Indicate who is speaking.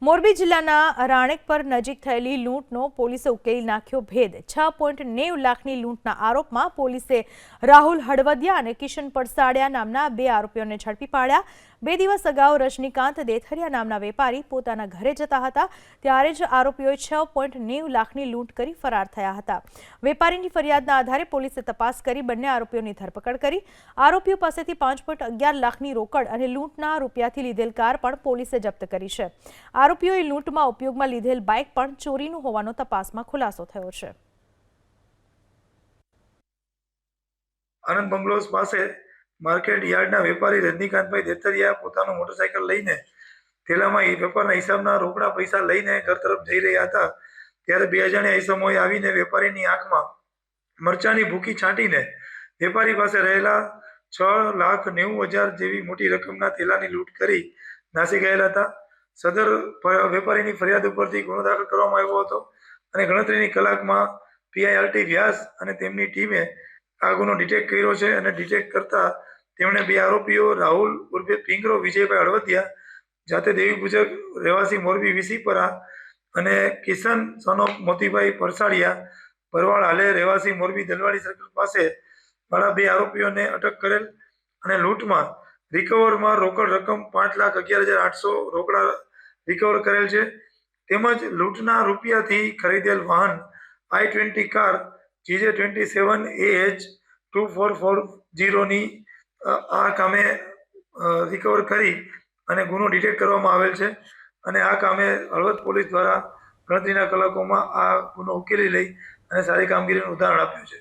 Speaker 1: મોરબી જિલ્લાના રાણેકપર નજીક થયેલી લૂંટનો પોલીસે ઉકેલી નાખ્યો ભેદ। 6.90 લાખની લૂંટના આરોપમાં પોલીસે રાહુલ હળવદિયા અને કિશન પડસાડિયા નામના 2 આરોપીઓને ઝડપી પાડ્યા। 2 દિવસ અગાઉ રજનીકાંત દેથરિયા નામના વેપારી પોતાના ઘરે જતા હતા ત્યારે જ આરોપીઓએ 6.90 લાખની લૂંટ કરી ફરાર થયા હતા। વેપારીની ફરિયાદના આધારે પોલીસે તપાસ કરી બંને આરોપીઓની ધરપકડ કરી। આરોપીઓ પાસેથી 5.11 લાખની રોકડ અને લૂંટના રૂપિયાથી લીધેલ કાર પણ પોલીસે જપ્ત કરી છે। આરોપીઓએ લૂંટમાં ઉપયોગમાં લીધેલ બાઇક પણ ચોરીનું હોવાનો તપાસમાં ખુલાસો થયો છે।
Speaker 2: આનંદ બંગલોઝ પાસે માર્કેટ યાર્ડના વેપારી રજનીકાંતભાઈ દેથરિયા પોતાનું મોટરસાઇકલ લઈને થેલામાં વેપારના હિસાબના રોકડા પૈસા લઈને ઘર તરફ જઈ રહ્યા હતા ત્યારે 2 અજાણ્યા ઈસમોએ આવીને વેપારીની આંખમાં મરચાની ભૂકી છાંટીને વેપારી પાસે રહેલા 6,90,000 જેવી મોટી રકમના થેલાની લૂંટ કરી નાસી ગયેલા હતા। સદર વેપારીની ફરિયાદ ઉપરથી ગુનો દાખલ કરવામાં આવ્યો હતો અને ગણતરીની કલાકમાં પીઆઈ વ્યાસ અને તેમની ટીમે આ ગુનો ડિટેક્ટ કર્યો છે અને ડિટેક્ટ કરતા તેમણે 2 આરોપીઓ રાહુલ ઉર્ફે પિંગરો વિજયભાઈ હળવદિયા જાતે દેવી પૂજક રહેવાસી મોરબી વિસીપરા અને કિશન સન ઓફ મોતીભાઈ પરસાડિયા ભરવાડ હાલે રહેવાસી મોરબી દલવાડી સર્કલ પાસે વાળા 2 આરોપીઓને અટક કરેલ અને લૂંટમાં રિકવરમાં રોકડ રકમ 5,11,800 રોકડા રિકવર કરેલ છે તેમજ લૂંટના રૂપિયાથી ખરીદેલ વાહન i20 કાર GJ27AH2440ની આ કામે રિકવર કરી અને ગુનો ડિટેક્ટ કરવામાં આવેલ છે અને આ કામે હળવદ પોલીસ દ્વારા ગણતરીના કલાકોમાં આ ગુનો ઉકેલી લઈ અને સારી કામગીરીનું ઉદાહરણ આપ્યું છે।